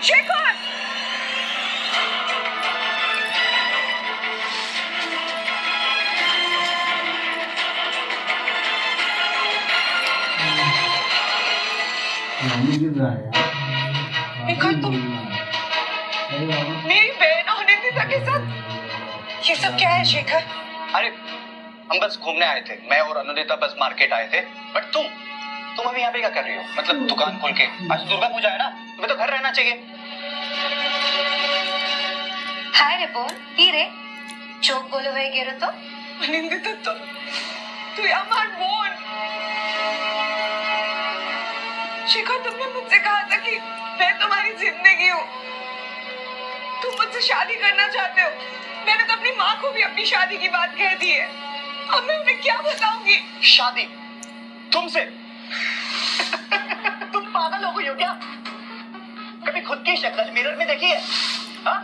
शेखर! शेखर, तुम मेरी बहन और निंदिता के साथ ये सब क्या है शेखर? अरे हम बस घूमने आए थे, मैं और अनुदिता बस मार्केट आए थे। बट तुम अभी यहाँ पे क्या कर रही हो? मतलब दुकान खोल के? आज दुर्गा पूजा है ना, तुम्हें तो घर रहना चाहिए। हाय रे बोल की रे चोक बोलो भाई गेरो तो निंदिता तू हमार बोन। शेखर, तुमने मुझसे कहा था कि मैं तुम्हारी जिंदगी हूँ, तुम मुझसे शादी करना चाहते हो। मैंने तो अपनी माँ को भी अपनी शादी की बात कह दी है। अब मैं उन्हें क्या बताऊंगी? शादी तुमसे? तुम पागल हो गई हो क्या? कभी खुद की शक्ल मिरर में देखी है? हाँ?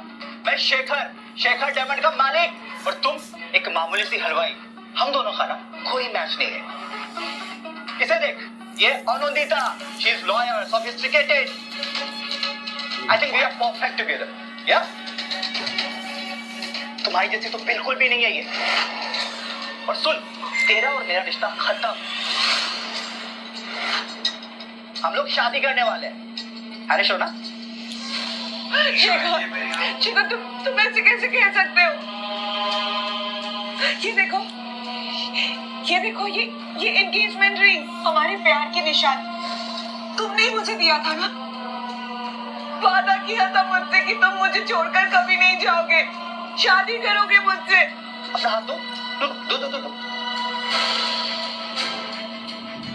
मैं शेखर डायमंड का मालिक और तुम एक मामूली सी हलवाई। हम दोनों का ना कोई मैच नहीं है। इसे देख, ये Anudita, she is lawyer, sophisticated. I think we are perfect together. या तुम्हारी जैसी तो बिल्कुल भी नहीं है ये। और सुन, तेरा और मेरा रिश्ता खत्म। हम लोग शादी करने वाले हैं। अरे शोना, शेखर, तुम ऐसे कैसे कह सकते हो? ये देखो, ये एंगेजमेंट रिंग, हमारे प्यार की निशानी तुमने ही मुझे दिया था ना। वादा किया था मुझसे कि तुम मुझे छोड़कर कभी नहीं जाओगे, शादी करोगे मुझसे। अपना हाथ दो। दो।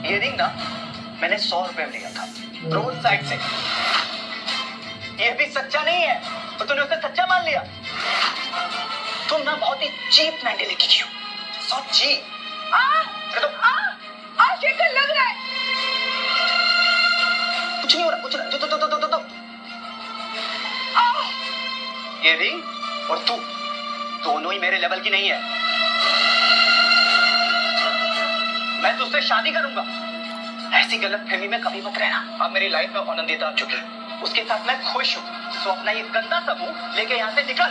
ये रिंग ना मैंने 100 रुपए में लिया था रोड साइड से। ये भी सच्चा नहीं है और तूने उसे सच्चा मान लिया। तुम ना बहुत ही चीप मेंटेलिटी की हो। So cheap. शेखर, लग रहा है। कुछ नहीं हो रहा, कुछ नहीं। दो। ये रिंग और तू दोनों ही मेरे लेवल की नहीं है। मैं तुझसे शादी करूंगा। ऐसी गलतफहमी में कभी मत रहना। अब मेरी लाइफ में आनंदिता आ चुकी है, उसके साथ मैं खुश हूँ। तो अपना ये गंदा समूह लेके यहाँ से निकल।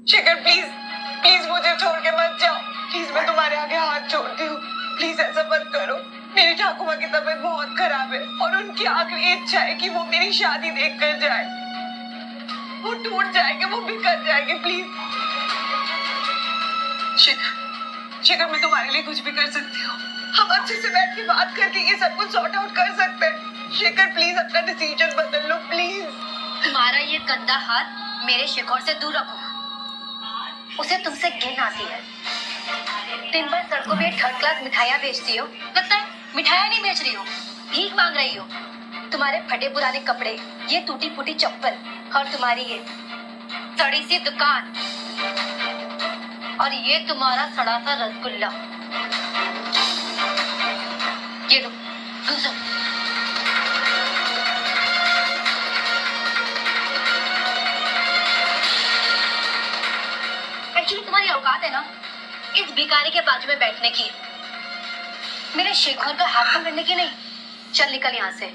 शेखर, प्लीज मुझे छोड़ के मत जाओ। प्लीज, मैं तुम्हारे आगे हाथ जोड़ती हूँ। प्लीज ऐसा मत करो। मेरी ठाकुमा की तबीयत बहुत खराब है और उनकी आखिरी इच्छा है कि वो मेरी शादी देख कर जाए। वो टूट जाएंगे, वो बिखर जाएंगे। प्लीज शेखर, मैं तुम्हारे लिए कुछ भी कर सकती हूँ। हम अच्छे से बैठ के बात करके ये सब कुछ सॉर्ट आउट कर सकते हैं। शेखर, प्लीज अपना डिसीजन बदल लो प्लीज। तुम्हारा ये गंदा हाथ मेरे शेखर से दूर रखो। उसे तुमसे घिन आती है। दिन भर सड़कों पे थर्ड क्लास मिठाइयाँ बेचती हो, लगता है मिठाइयाँ नहीं बेच रही हो, भीख मांग रही हो। तुम्हारे फटे पुराने कपड़े, ये टूटी फूटी चप्पल और तुम्हारी ये सड़ी सी दुकान और ये तुम्हारा सड़ा सा रसगुल्ला। ये लो, घुसो। एक्चुअली तुम्हारी औकात है ना इस भिखारी के बाजू में बैठने की, मेरे शेखर का हाथ पकड़ने की नहीं। चल निकल यहाँ से।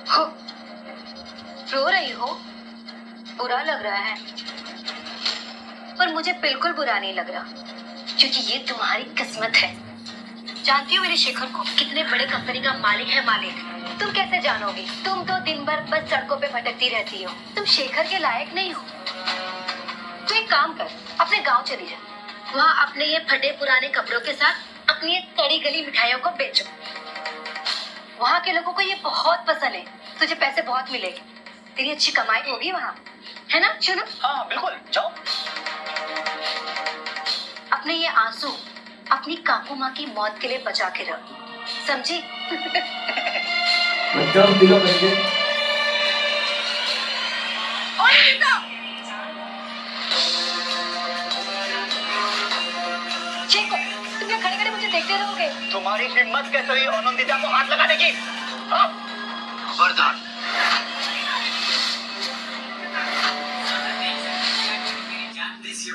हो, रो रही हो? बुरा लग रहा है, पर मुझे बिल्कुल बुरा नहीं लग रहा, क्योंकि ये तुम्हारी किस्मत है। जानती हो मेरे शेखर को कितने बड़े कंपनी का मालिक है मालिक? तुम कैसे जानोगी? तुम तो दिन भर बस सड़कों पे भटकती रहती हो। तुम शेखर के लायक नहीं हो। तो एक काम कर, अपने गांव चली जा। वहाँ अपने ये फटे पुराने कपड़ों के साथ अपनी ये तड़ी गली मिठाइयों को बेचो। वहाँ के लोगों को ये बहुत पसंद है। तुझे पैसे बहुत मिलेंगे, तेरी अच्छी कमाई होगी वहाँ, है ना? चलो। हाँ बिल्कुल, जाओ। अपने ये आंसू अपनी काकू माँ की मौत के लिए बचा के रख, समझी? चेको, तुम क्या खड़े खड़े मुझे देखते रहोगे? तुम्हारी हिम्मत कैसे हुई आनंदिता को हाथ लगाने की? हाँ? खबरदार।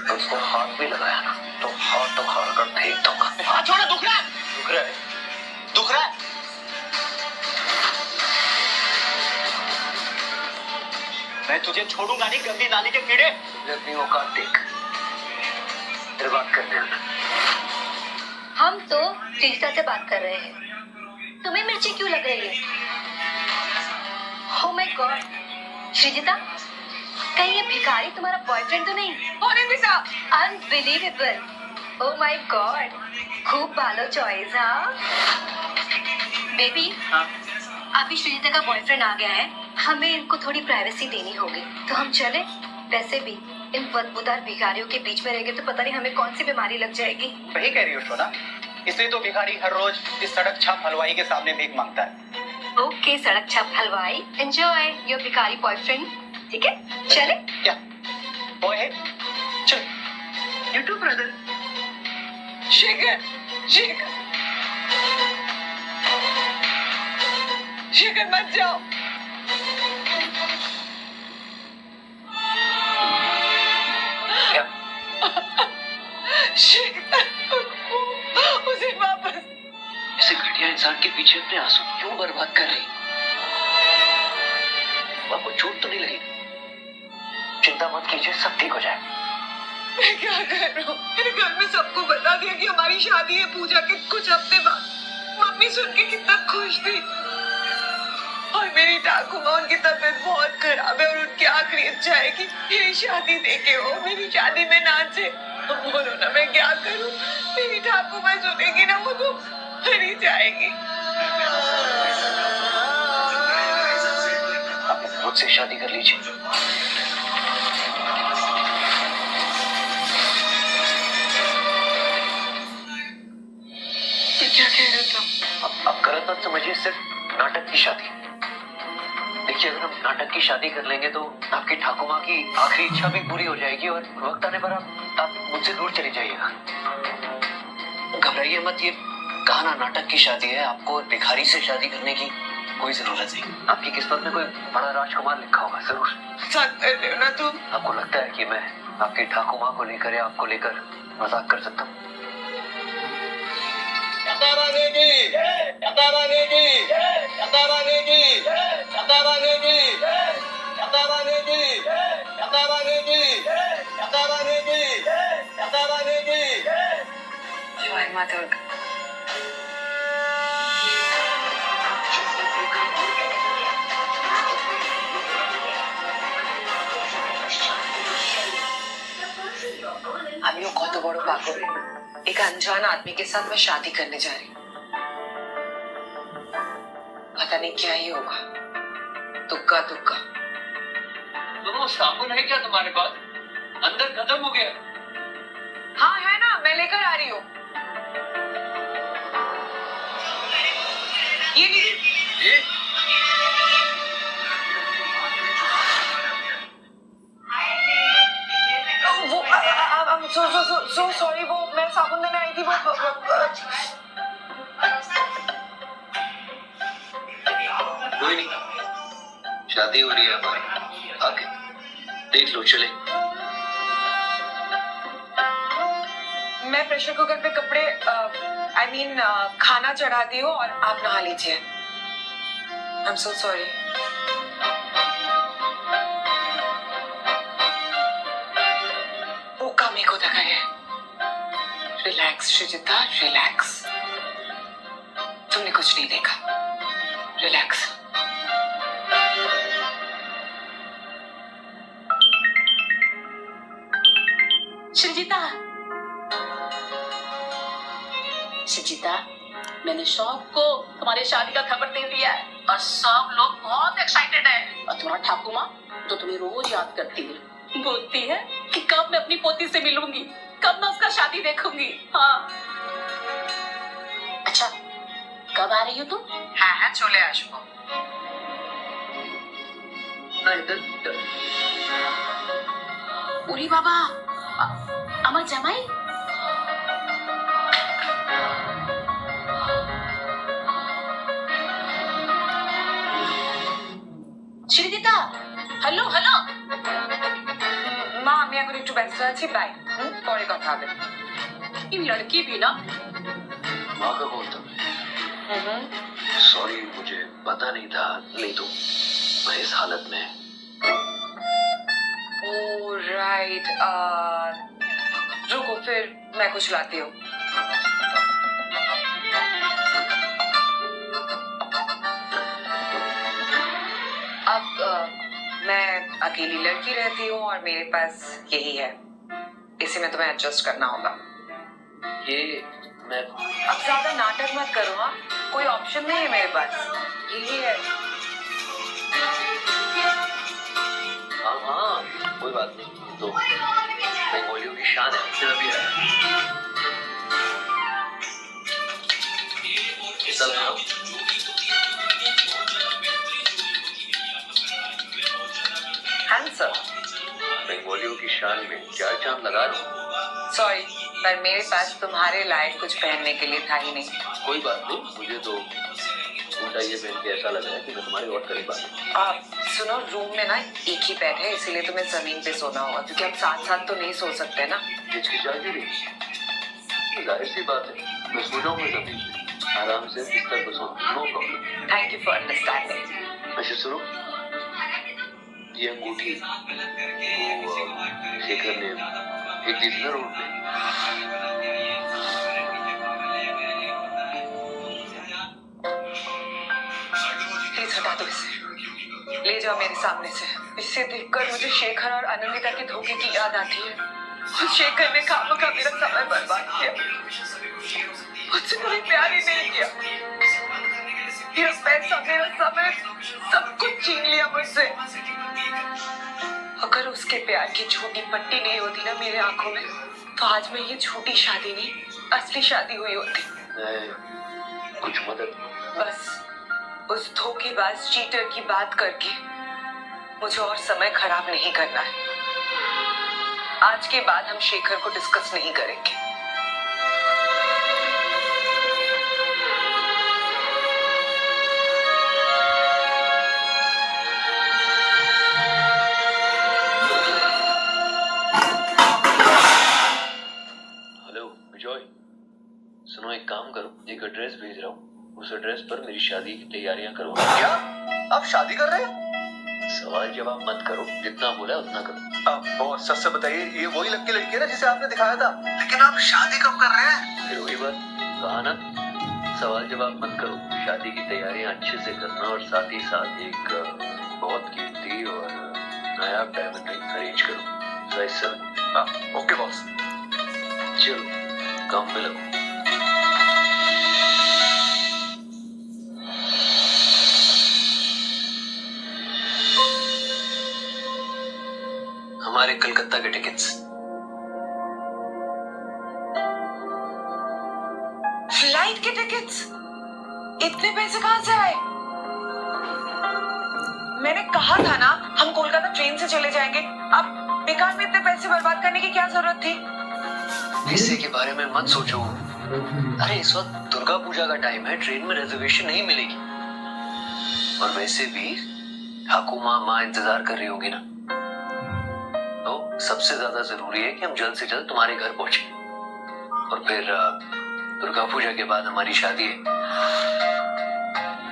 उसको हाथ भी लगाया ना तो हाथ उखाड़ कर फेंक दूंगा। हाथ छोड़ो, दुख रहा है। मैं तुझे छोड़ूंगा नहीं, गंदी नाली के कीड़े। अपनी औकात देख, फिर बात करने आना। हम तो श्रीजिता से बात कर रहे हैं। तुम्हें मिर्ची क्यों लग रही है? Oh my God, श्रीजिता, कहीं ये भिखारी तुम्हारा बॉयफ्रेंड तो नहीं? होने बेटा, अनबिलीवेबल। Oh my God, खूब भालो चॉइस। हाँ बेबी, हाँ अभी श्रीजिता का बॉयफ्रेंड आ गया है, हमें इनको थोड़ी प्राइवेसी देनी होगी, तो हम चले? वैसे भी इन बदबूदार भिखारियों के बीच में रहेंगे तो पता नहीं हमें कौन सी बीमारी लग जाएगी। वही कह रही हो सोना, इसलिए तो भिखारी हर रोज इस सड़क छाप हलवाई के सामने भीख मांगता है। ओके सड़क छाप हलवाई, एंजॉय योर भिखारी बॉयफ्रेंड। ठीक है, चले? क्या वो है? चल। You too, brother. Shekhar, Shekhar, Shekhar मत जाओ। क्या? शेखर, उसे वापस। ऐसे घटिया इंसान के पीछे अपने आंसू क्यों बर्बाद कर रही? आपको चोट तो नहीं लगी? चिंता मत कीजिए, सब ठीक हो जाए। मैं क्या कर रहा हूँ? मेरे घर में सबको बता दिया कि हमारी शादी है पूजा के कुछ हफ्ते बाद। मम्मी सुन के कितना खुश थी। और मेरी ठाकुर माँ, उनकी तबीयत बहुत खराब है और उनकी आखिरी इच्छा है कि मेरी शादी देखे वो मेरी शादी में नाचे। अब बोलो ना मैं क्या करूँ? मेरी ठाकुर माँ सुनेगी ना, वो तो मर ही जाएगी। आप मुझसे शादी कर लीजिए। क्या कह रहे थे? आप गलत मत समझिए, सिर्फ नाटक की शादी। देखिए, अगर हम नाटक की शादी कर लेंगे तो आपकी ठाकुर माँ की आखिरी इच्छा भी पूरी हो जाएगी और वक्त आने पर आप मुझसे दूर चली जाइएगा। घबराइए मत, ये कहा ना नाटक की शादी है, आपको भिखारी से शादी करने की कोई जरूरत नहीं। आपकी किस्मत में कोई बड़ा राजकुमार लिखा होगा जरूर। मजाक कर रहे हो ना तुम? आपको लगता है कि मैं आपकी ठाकुर माँ को लेकर या आपको लेकर मजाक कर सकता हूँ? जय माता दुर्गा। আমি কত বড় পাগল, एक अनजान आदमी के साथ मैं शादी करने जा रही हूँ। पता नहीं क्या ही होगा। तुक्का तुक्का। दोनों साबुन है क्या तुम्हारे पास? अंदर खत्म हो गया। हाँ है ना, मैं लेकर आ रही हूँ। ये लीजिए। वो सो सॉरी, वो मैं साबुन देने आई थी। वो कोई नहीं, शादी हो रही है हमारी, आके देख लो। चले। मैं प्रेशर कुकर पे कपड़े खाना चढ़ाती हूँ और आप नहा लीजिए। I am so sorry. वो काम एक होता करे। Relax Srijita, relax. तुमने कुछ नहीं देखा। रिलैक्स। श्रीजिता, श्रीजिता, मैंने सबको तुम्हारी शादी का खबर दे दिया है और सब लोग बहुत एक्साइटेड हैं। और तुम्हारा ठाकुर माँ तो तुम्हें रोज याद करती है, बोलती है कि कब मैं अपनी पोती से मिलूंगी, कब मैं उसका शादी देखूंगी। हाँ, अच्छा कब आ रही हो तुम? हाँ चले आसबो। उरी बाबा, আমার জামাই। শ্রীদিতা, হ্যালো হ্যালো। মা আমি এখন একটু ব্যস্ত আছি, বাই। পরে কথা হবে। इन लड़की भी ना। माँ का बोलता सॉरी, मुझे पता नहीं था, नहीं तो मैं इस हालत में राइट, रुको फिर मैं कुछ लाती हूँ। अब मैं अकेली लड़की रहती हूँ और मेरे पास यही है, इसी में तुम्हें एडजस्ट करना होगा। ये मैं अब ज्यादा नाटक मत करो, हाँ, कोई ऑप्शन नहीं है मेरे पास, यही है। हाँ, कोई बात नहीं, तो बंगालियों की शान है, मुझे अभी आया। सब है हैंडसम। बंगालियों की शान में चार चांद लगा रहा हूँ। सॉरी, पर मेरे पास तुम्हारे लायक कुछ पहनने के लिए था ही नहीं। कोई बात नहीं, मुझे तो उल्टा ये पहन के ऐसा लग रहा है कि मैं तुम्हारे और करीब आ गया। आप सुनो, रूम में ना एक ही बेड है, इसीलिए तुम्हें जमीन पे सोना होगा, क्योंकि हम साथ साथ तो नहीं सो सकते ना। हिचकिचाई भी नहीं, जाहिर सी बात है, मैं सो जाऊंगा जमीन पे, आराम से बिस्तर पर सोऊंगा, no problem. Thank you for understanding. अच्छा सुनो, ये अंगूठी वो शेखर ने एक दी थी ना रोड पे, प्लीज हटा दो इसे, ले जाओ मेरे सामने से। इसे देखकर मुझे शेखर और आनंदिता के धोखे की याद आती है। शेखर ने खामखा मेरा समय बर्बाद किया, मुझसे कभी प्यार ही नहीं किया, मेरा पैसा, मेरा समय, सब कुछ छीन लिया मुझसे। अगर उसके प्यार की छोटी पट्टी नहीं होती ना मेरे आंखों में, तो आज में ये छोटी शादी नहीं, असली शादी हुई होती। कुछ मदद? बस उस धोखेबाज चीटर की बात करके मुझे और समय खराब नहीं करना है। आज के बाद हम शेखर को डिस्कस नहीं करेंगे। हेलो विजय, सुनो एक काम करो, एक एड्रेस भेज रहा हूँ, उस एड्रेस पर मेरी शादी की तैयारियां करो। क्या आप शादी कर रहे हैं? सवाल जवाब मत करो, जितना बोला उतना करो। आप बहुत सच से बताइए, ये वही लड़की है ना जिसे आपने दिखाया था? लेकिन आप शादी कब कर रहे हैं? फिर वही बात कहा ना, सवाल जवाब मत करो, शादी की तैयारियां अच्छे से करना और साथ ही साथ एक बहुत कीमती और नायाब डायमंड रिंग अरेंज करो। सही सर? Okay boss. चलो काम में लगो। हमारे कलकत्ता के टिकट्स। फ्लाइट के टिकट्स? इतने पैसे कहाँ से आए? मैंने कहा था ना हम कोलकाता ट्रेन से चले जाएंगे, अब बेकार में इतने पैसे बर्बाद करने की क्या जरूरत थी? पैसे के बारे में मत सोचो, अरे इस वक्त दुर्गा पूजा का टाइम है, ट्रेन में रिजर्वेशन नहीं मिलेगी, और वैसे भी ठाकुमा माँ इंतजार कर रही होगी ना, तो सबसे ज्यादा जरूरी है कि हम जल्द से जल्द तुम्हारे घर पहुंचे, और फिर दुर्गा पूजा के बाद हमारी शादी है।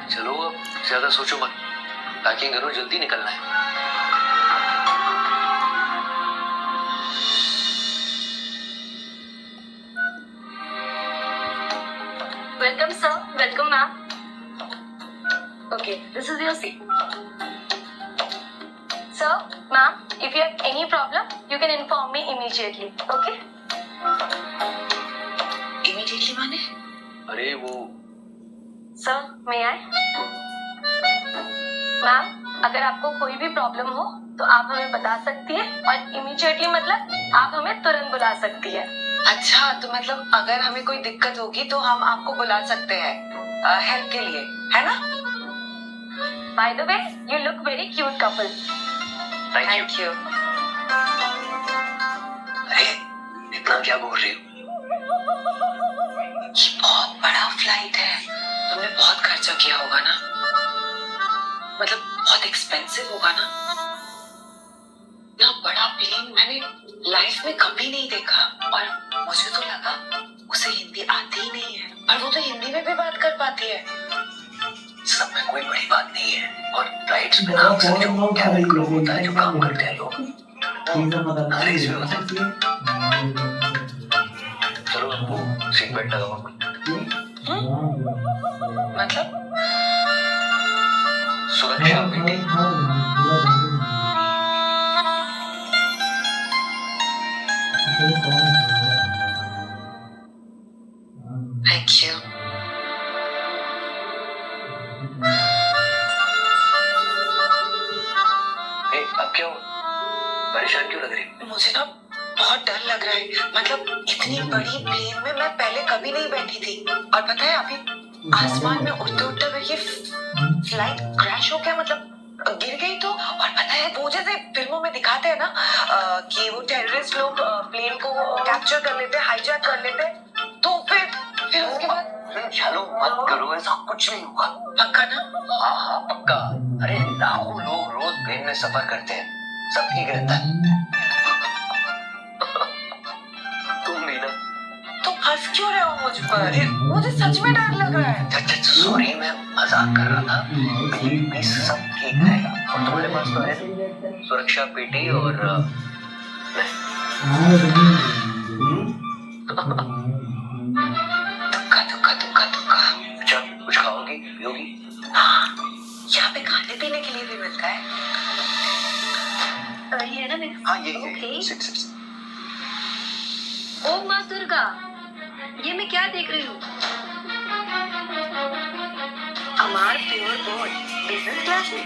चलो अब ज्यादा सोचो मत, पैकिंग करो, जल्दी निकलना है। Welcome, sir. Welcome, ma'am. Okay, this is your seat. Sir, ma'am, if you have any problem, you can inform me immediately. Okay? Immediately माने? अरे वो Sir, may I? मैम, अगर आपको कोई भी प्रॉब्लम हो तो आप हमें बता सकती है, और इमीडिएटली मतलब आप हमें तुरंत बुला सकती है। अच्छा, तो मतलब अगर हमें कोई दिक्कत होगी तो हम आपको बुला सकते हैं हेल्प के लिए, है ना? By the way, you look very cute couple. Thank you. अरे इतना क्या बोल रही हो? ये बहुत बड़ा फ्लाइट है, तुमने बहुत खर्चा किया होगा ना, मतलब बहुत एक्सपेंसिव होगा ना। ना बड़ा प्लेन मैंने लाइफ में कभी नहीं देखा, और मुझे तो लगा उसे हिंदी आती ही नहीं है, और वो तो हिंदी में भी बात कर पाती है। सब में कोई बड़ी बात नहीं है, और फ्लाइट्स में ना अक्सर जो कैबिन क्रू होता है, जो काम करते हैं लोग, अंग्रेज में होता है। चलो वो सीट बेल्ट लगाओ। मतलब सुरक्षा बेटी। Thank you. अब क्या हुआ? परेशान क्यों लग रही? मुझे ना बहुत डर लग रहा है। मतलब इतनी बड़ी प्लेन में मैं पहले कभी नहीं बैठी थी, और पता है अभी आसमान में उड़ते उड़ते हुए ये फ्लाइट क्रैश हो गया, मतलब गिर गई तो। और पता है वो जैसे फिल्मों में दिखाते हैं ना कि वो टेररिस्ट लोग प्लेन को कैप्चर कर लेते, हाईजैक कर लेते, तो फिर उसके बाद चलो मत करो, ऐसा कुछ नहीं होगा। पक्का ना? हाँ हाँ पक्का। अरे लाखों लोग रोज प्लेन में सफर करते हैं, सब ठीक रहता है। तुम भी ना। तुम हंस क्यों रहे हो मुझ पर? मुझे सच में डर लग रहा है। अच्छा सॉरी, मैं मजाक कर रहा था। प्लीज सब ठीक रहेगा। और तुम्हारे पास तो है सुरक्षा पेटी और दुक्का। अच्छा कुछ खाओगी पियोगी? हाँ, यहाँ पे खाने पीने के लिए भी मिलता है। ये है ना मेरा? हाँ ये Okay. सिट। ओ माँ दुर्गा, ये मैं क्या देख रही हूँ? अमार प्योर बोर्ड बिजनेस क्लास में।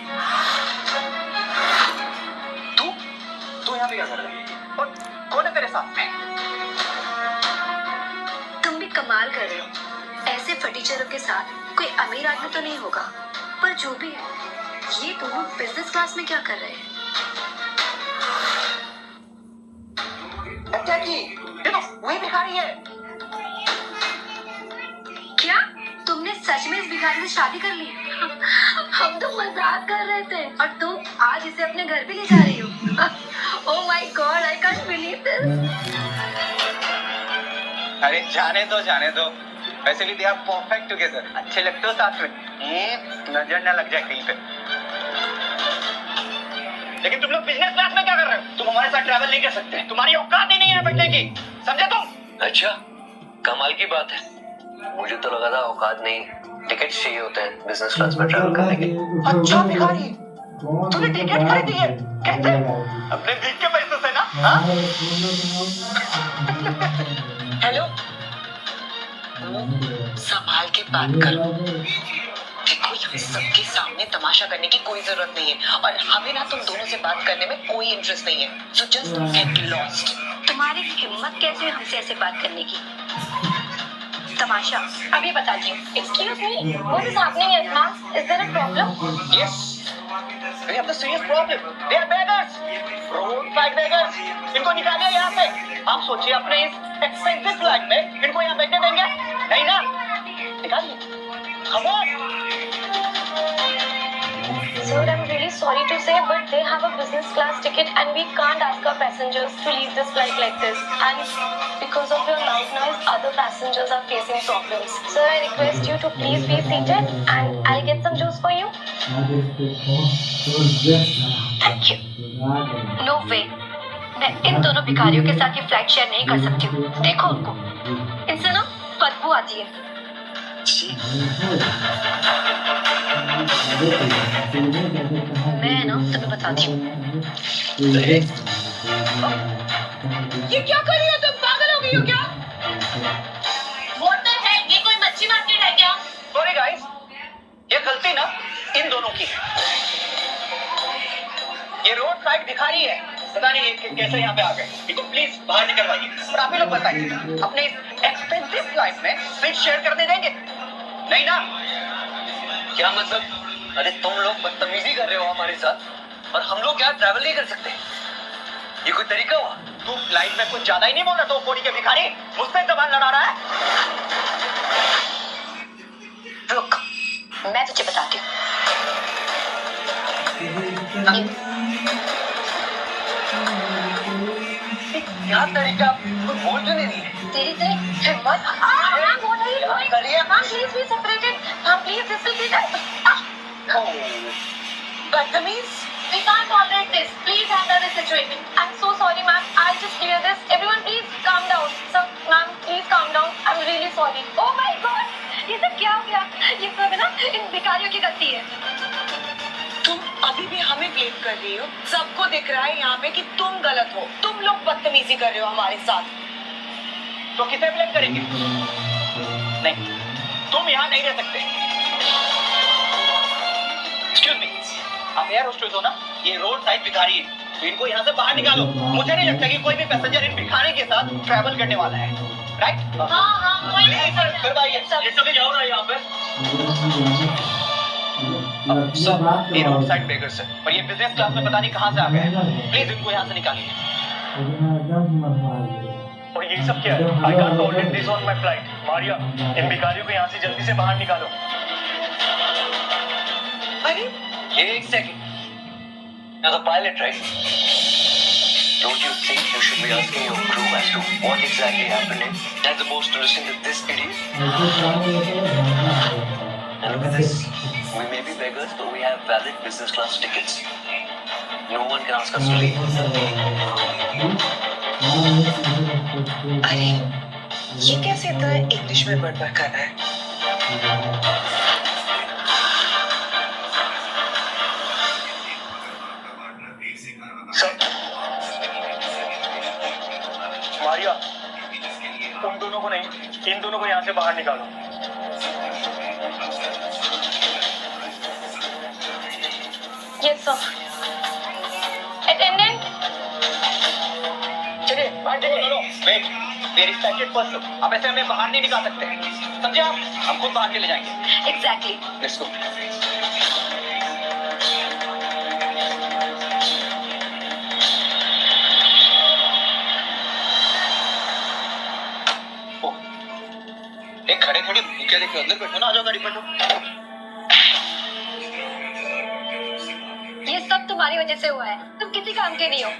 तू यहाँ पे क्या कर रही है? और कौन है तेरे साथ में? तुम भी कमाल कर रहे हो। ऐसे फटीचरों के साथ कोई अमीर आदमी तो नहीं होगा, पर जो भी है ये दोनों बिजनेस क्लास में क्या कर रहे हैं? चाची, देखो वही भिखारी है। क्या तुमने सच में इस भिखारी से शादी कर ली? हम तो मजाक कर रहे थे और तुम आज इसे अपने घर भी ले जा रही हो। Oh my God, I can't believe this. अरे जाने दो। वैसे भी दे आर परफेक्ट टुगेदर। अच्छे लगते हो साथ में। नजर ना लग जाए कहीं पे। लेकिन तुम लोग बिजनेस क्लास में क्या कर रहे हो? तुम हमारे साथ ट्रैवल नहीं कर सकते। तुम्हारी औकात ही नहीं है बैठने की, समझे तुम? अच्छा कमाल की बात है। मुझे तो लगा था औकात नहीं, टिकट चाहिए होते हैं बिजनेस क्लास में ट्रैवल करने के। अच्छा भिखारी, तूने टिकट खरीदी है? कैसे? अपने भीख के पैसों से ना? हाँ? हेलो, संभाल के बात करो। देखो यहाँ सबके सामने तमाशा करने की कोई जरूरत नहीं है, और हमें ना तुम दोनों से बात करने में कोई इंटरेस्ट नहीं है। So just get lost. तुम्हारी हिम्मत कैसे है हमसे ऐसे बात करने की? तमाशा अभी बताती हूँ। Excuse me, what is happening at ma'am? Is there a problem? Yes. We have a serious problem. They are beggars. Roadside beggars. इनको निकालिए यहाँ से। आप सोचिए अपने इस एक्सपेंसिव फ्लाइट में इनको यहाँ बैठने देंगे? नहीं ना? निकालिए। Come on. Sir, I'm really sorry to say, but they have a business class ticket and we can't ask our passengers to leave this flight like this. And because of your loud noise, other passengers are facing problems. Sir, I request you to please be seated and I'll get some juice for you. Thank you. No way. मैं इन दोनों भिखारियों के साथ ये flight share नहीं कर सकती हूँ। देखो उनको, इनसे ना बदबू आती है। मैं ना तुम्हें बताती हूँ। ये क्या कर रही हो तुम? पागल हो गई हो क्या? What the heck? ये कोई मच्छी मार्केट है क्या? Sorry guys, ये गलती ना इन दोनों की है। ये रोड साइड भिखारी है, पता नहीं ये कैसे यहाँ पे आ गए। इनको प्लीज बाहर निकलवाइए। और आप ही लोग बताइए, अपने एक्सपेंसिव फ्लाइट में सीट शेयर करने देंगे? नहीं ना? क्या मतलब? अरे तुम लोग बदतमीजी कर रहे हो हमारे साथ, और हम लोग यहाँ ट्रैवल नहीं कर सकते? ये कोई तरीका हुआ? तू फ्लाइट में कुछ ज्यादा ही नहीं बोल रहा? तो कोड़ी के भिखारी मुझसे जबान लड़ा रहा है। रुक, मैं तुझे बताती हूँ। क्या तरीका? कुछ बोल क्यों नहीं रही है? तेरी तेरी हिम्मत। Ma'am, what are you doing? करिए। Ma'am, please be separated. Ma'am, please, this will be done. बदतमीज। We can't tolerate this. Please handle this situation. I'm so sorry, ma'am. I'll just clear this. Everyone, please calm down. Sir, ma'am, please calm down. I'm really sorry. Oh my God! ये सब क्या हो गया? ये सब है ना इन भिखारियों की गलती है. तुम अभी भी हमें ब्लेम कर रही हो. सबको दिख रहा है यहाँ पे कि तुम गलत हो. तुम लोग बदतमीजी कर रहे हो हमारे साथ. तो किसे ब्लेम करेंगे? नहीं, तुम यहाँ नहीं रह सकते. एक्सक्यूज मी, आप एयर होस्टेस हो ना? ये रोड साइड भिखारी है, तो इनको यहाँ से बाहर निकालो. मुझे नहीं लगता कि कोई भी पैसेंजर इन भिखारी के साथ ट्रैवल करने वाला है. राइट? हाँ, कोई नहीं. करवाइए. ये चले जाओ ना यहाँ पे. सर, ये रोड साइड बेगर्स है, और ये बिजनेस क्लास में पता नहीं कहाँ से आ गए. प्लीज इनको यहाँ से निकालिए. और ये सब क्या है? I can't tolerate this on my flight. Maria, इन भिखारियों को यहाँ से जल्दी से बाहर निकालो. अरे एक second. You're the pilot, right? Don't you think you should be asking your crew as to what exactly happened as opposed to listening to this idiot? And look at this. We may be beggars, but we have valid business class tickets. No one can ask us to leave. अरे ये कैसे इतना English में बड़बड़ कर रहा है? Sir, Maria, उन दोनों को नहीं, इन दोनों को यहाँ से बाहर निकालो. Yes, sir. Attendant. चलिए, बाहर चलिए. वेट, वे रिस्पेक्टेड पर्सन. आप ऐसे हमें बाहर नहीं निकाल सकते. समझे आप? हम खुद बाहर चले जाएंगे. Exactly. Let's go. खड़े खड़े क्या देख रहे हो? अंदर बैठो ना. आ जाओ, गाड़ी बैठो. ये सब तुम्हारी वजह से हुआ है. तुम किसी काम के नहीं हो.